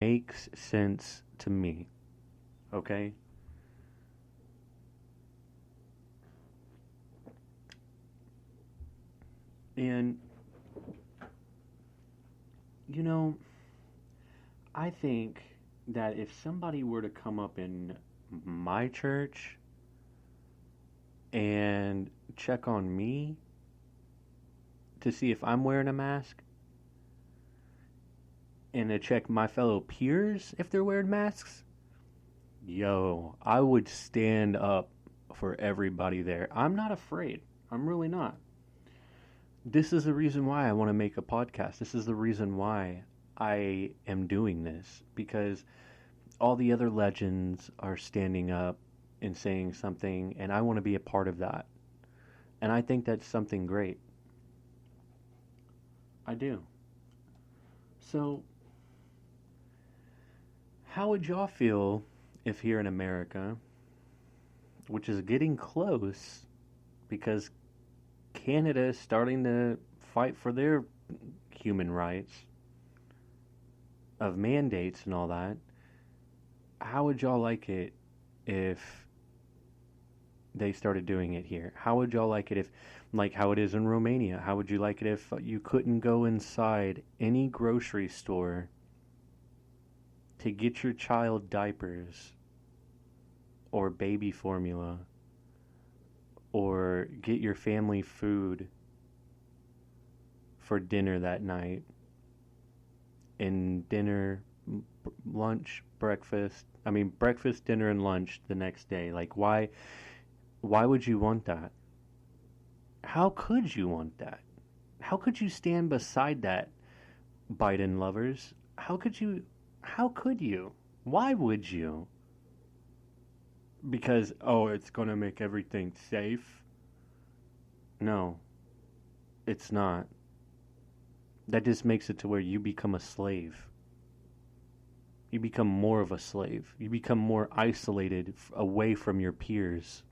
makes sense to me, okay? And, you know, I think that if somebody were to come up in my church and check on me to see if I'm wearing a mask and to check my fellow peers if they're wearing masks, yo, I would stand up for everybody there. I'm not afraid. I'm really not. This is the reason why I want to make a podcast. This is the reason why I am doing this, because all the other legends are standing up and saying something, and I want to be a part of that. And I think that's something great. I do. So, how would y'all feel if here in America, which is getting close because Canada is starting to fight for their human rights of mandates and all that, how would y'all like it if they started doing it here? How would y'all like it if, like how it is in Romania? How would you like it if you couldn't go inside any grocery store to get your child diapers or baby formula or get your family food for dinner that night, and dinner, lunch, breakfast, breakfast, dinner, and lunch the next day? Like, why would you want that? How could you want that? How could you stand beside that, Biden lovers? How could you? Why would you? Because, oh, it's going to make everything safe? No, it's not. That just makes it to where you become a slave. You become more of a slave. You become more isolated away from your peers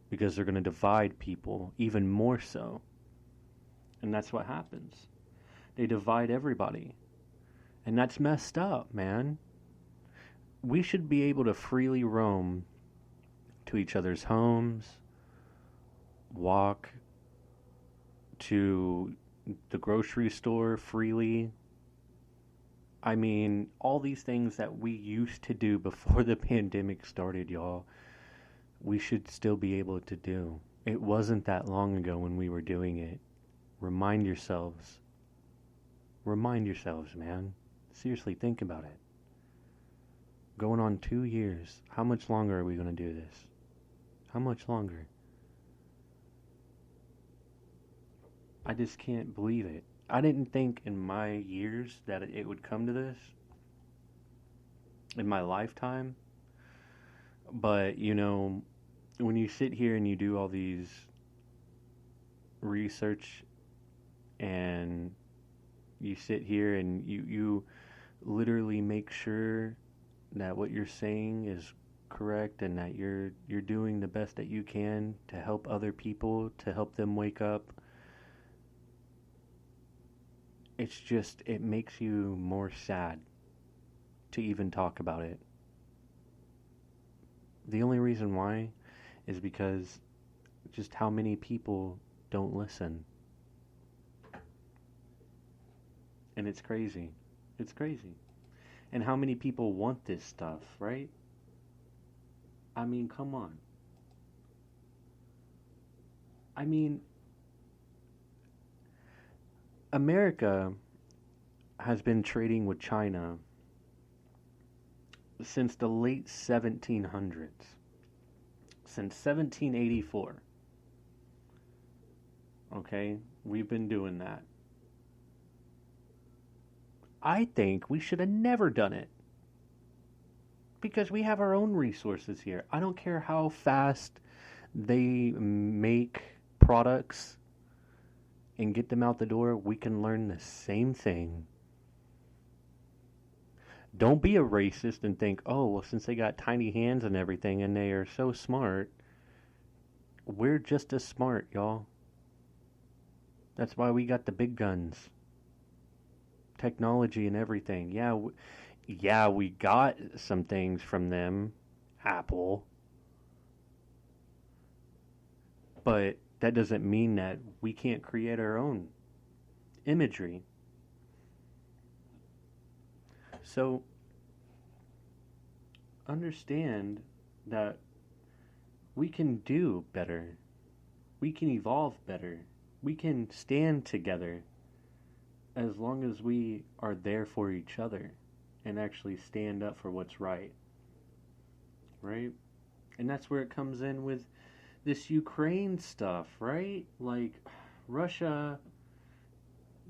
because they're going to divide people even more so. And that's what happens. They divide everybody. And that's messed up, man. We should be able to freely roam to each other's homes, walk to the grocery store freely. I mean, all these things that we used to do before the pandemic started, y'all, we should still be able to do. It wasn't that long ago when we were doing it. Remind yourselves. Remind yourselves, man. Seriously, think about it. Going on 2 years. How much longer are we going to do this? How much longer? I just can't believe it. I didn't think in my years that it would come to this. In my lifetime. But, when you sit here and you do all these research and you sit here and you literally make sure that what you're saying is correct and that you're doing the best that you can to help other people, to help them wake up. It makes you more sad to even talk about it. The only reason why is because just how many people don't listen. And it's crazy. It's crazy. And how many people want this stuff, right? I mean, come on. I mean, America has been trading with China since the late 1700s. Since 1784. Okay? We've been doing that. I think we should have never done it. Because we have our own resources here. I don't care how fast they make products and get them out the door, we can learn the same thing. Don't be a racist and think, oh, well, since they got tiny hands and everything and they are so smart, we're just as smart, y'all. That's why we got the big guns. Technology and everything. Yeah, Yeah, we got some things from them, Apple, but that doesn't mean that we can't create our own imagery. So understand that we can do better. We can evolve better. We can stand together as long as we are there for each other and actually stand up for what's right, right? And that's where it comes in with this Ukraine stuff, right? Like Russia,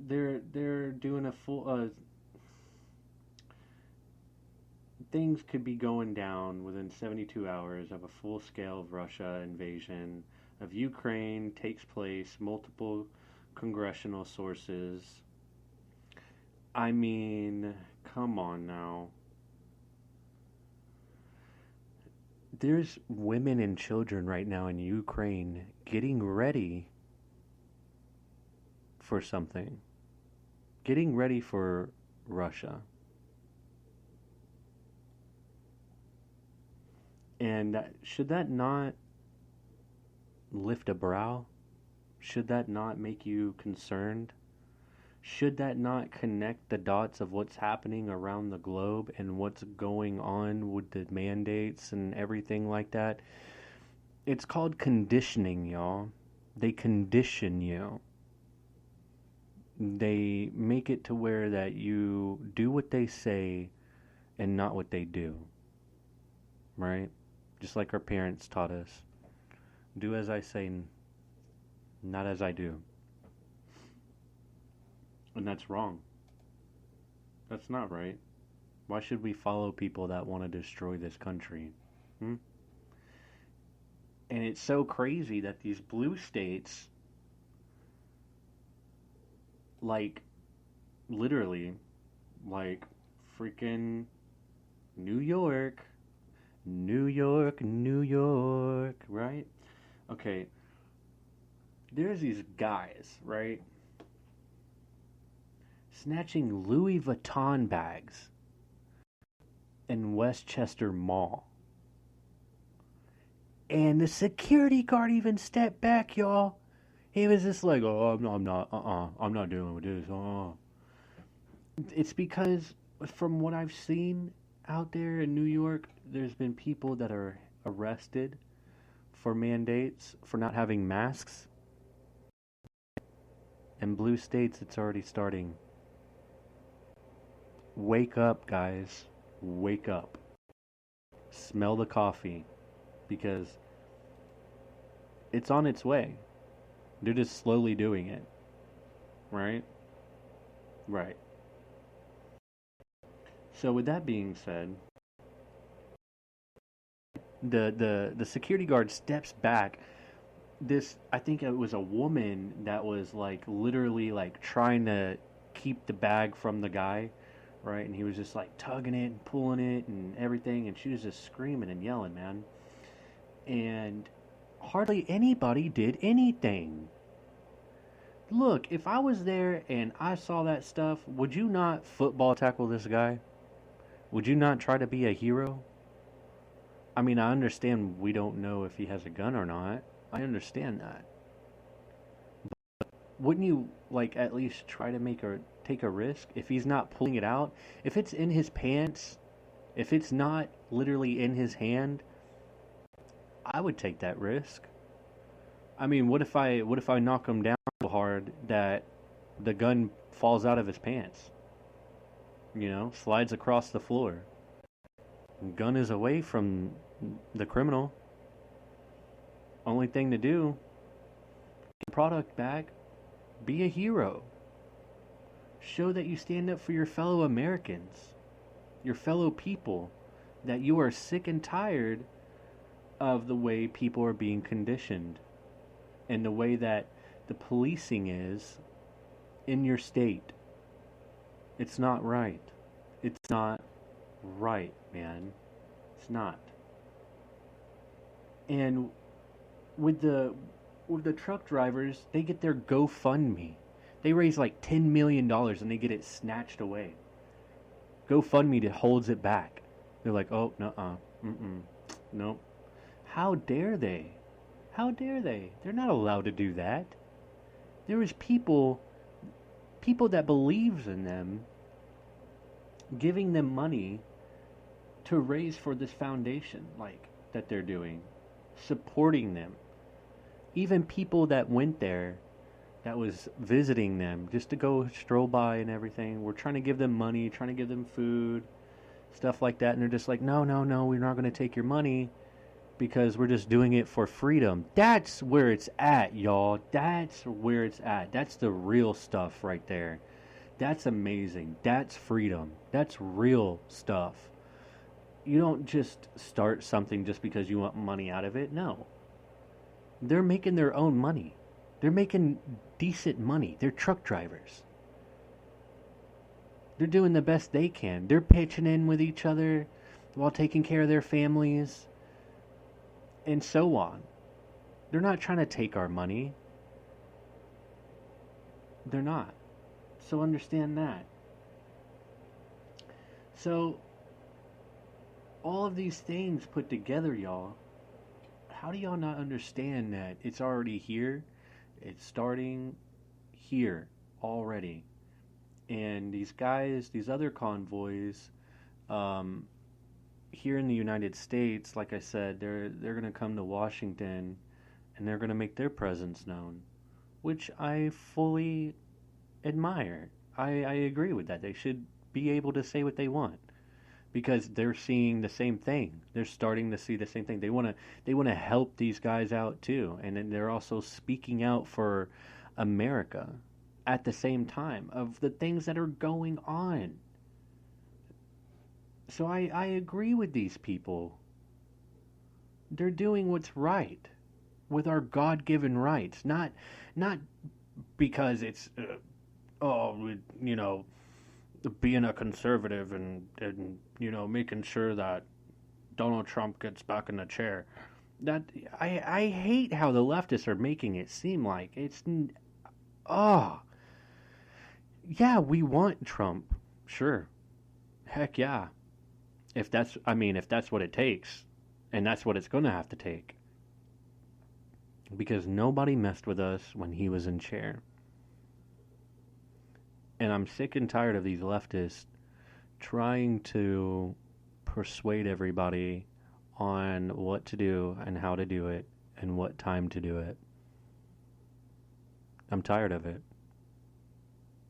they're doing a full things could be going down within 72 hours of a full scale Russia invasion of Ukraine takes place, multiple congressional sources. I mean, come on now. There's women and children right now in Ukraine getting ready for something, getting ready for Russia. And should that not lift a brow? Should that not make you concerned? Should that not connect the dots of what's happening around the globe and what's going on with the mandates and everything like that? It's called conditioning, y'all. They condition you. They make it to where that you do what they say and not what they do. Right? Just like our parents taught us. Do as I say, not as I do. And that's wrong. That's not right. Why should we follow people that want to destroy this country? Hmm? And it's so crazy that these blue states, like, literally, like, freaking New York, New York, New York, right? Okay, there's these guys, right? Snatching Louis Vuitton bags in Westchester Mall. And the security guard even stepped back, y'all. He was just like, "Oh, I'm not dealing with this." It's because, from what I've seen out there in New York, there's been people that are arrested for mandates for not having masks. In blue states, it's already starting. Wake up, guys. Wake up. Smell the coffee. Because it's on its way. They're just slowly doing it. Right? Right. So with that being said, the security guard steps back. This, I think it was a woman that was like literally like trying to keep the bag from the guy, right? And he was just like tugging it and pulling it and everything, and she was just screaming and yelling, man. And hardly anybody did anything. Look, if I was there and I saw that stuff, would you not football tackle this guy? Would you not try to be a hero? I mean, I understand we don't know if he has a gun or not. I understand that. But wouldn't you like at least try to take a risk if he's not pulling it out? If it's in his pants, if it's not literally in his hand, I would take that risk. I mean, what if I knock him down so hard that the gun falls out of his pants? You know, slides across the floor. Gun is away from the criminal. Only thing to do, get the product back, be a hero. Show that you stand up for your fellow Americans, your fellow people, that you are sick and tired of the way people are being conditioned and the way that the policing is in your state. It's not right. It's not right, man. It's not. And with the truck drivers, they get their GoFundMe. They raise like $10 million and they get it snatched away. GoFundMe holds it back. They're like, oh, nuh-uh, nope. How dare they? How dare they? They're not allowed to do that. There is people that believes in them, giving them money to raise for this foundation, like, that they're doing, supporting them. Even people that went there, that was visiting them, just to go stroll by and everything, we're trying to give them money, trying to give them food, stuff like that, and they're just like, no, we're not going to take your money, because we're just doing it for freedom. That's where it's at, y'all. That's where it's at. That's the real stuff right there. That's amazing. That's freedom. That's real stuff. You don't just start something just because you want money out of it. No. They're making their own money. They're making decent money. They're truck drivers. They're doing the best they can. They're pitching in with each other while taking care of their families. And so on. They're not trying to take our money. They're not. So understand that. So, all of these things put together, y'all, how do y'all not understand that it's already here? It's starting here already. And these guys, these other convoys, here in the United States, like I said, they're going to come to Washington and they're going to make their presence known, which I fully admire. I agree with that. They should be able to say what they want because they're seeing the same thing. They're starting to see the same thing. They want to help these guys out too, and then they're also speaking out for America at the same time of the things that are going on. So I agree with these people. They're doing what's right with our God-given rights, not because it's being a conservative and making sure that Donald Trump gets back in the chair. That I hate how the leftists are making it seem like it's yeah, we want Trump. Sure. Heck yeah. If that's what it takes, and that's what it's going to have to take. Because nobody messed with us when he was in chair. And I'm sick and tired of these leftists trying to persuade everybody on what to do and how to do it and what time to do it. I'm tired of it.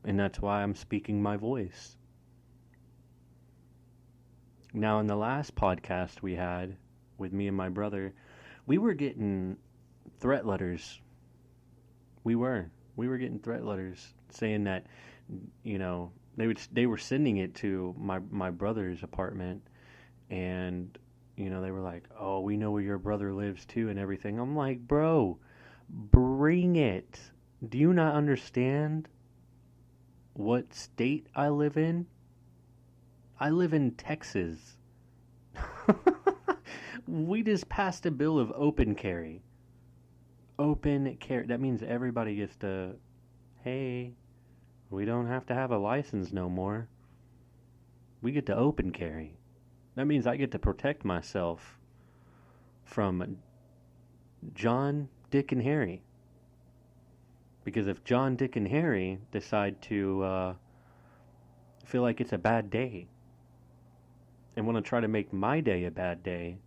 And that's why I'm speaking my voice. Now, in the last podcast we had with me and my brother, we were getting threat letters. We were getting threat letters saying that, they were sending it to my brother's apartment, and they were like, "Oh, we know where your brother lives too," and everything. I'm like, bro, bring it. Do you not understand what state I live in? I live in Texas. We just passed a bill of open carry. Open carry. That means everybody gets to, hey, we don't have to have a license no more. We get to open carry. That means I get to protect myself from John, Dick, and Harry. Because if John, Dick, and Harry decide to feel like it's a bad day and want to try to make my day a bad day,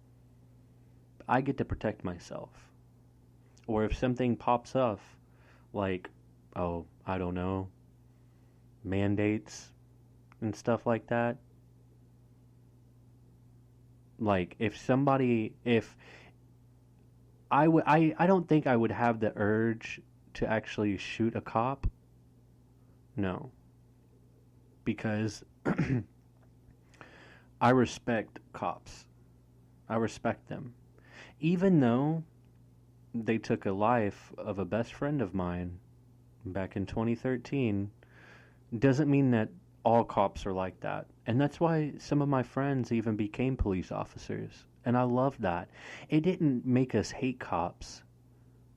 I get to protect myself. Or if something pops up, like, I don't know, mandates and stuff like that. Like, I don't think I would have the urge to actually shoot a cop. No. Because I respect cops. I respect them. Even though they took a life of a best friend of mine back in 2013, doesn't mean that all cops are like that. And that's why some of my friends even became police officers. And I love that. It didn't make us hate cops.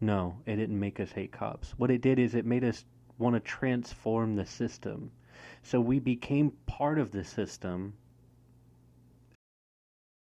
No, it didn't make us hate cops. What it did is it made us want to transform the system. So we became part of the system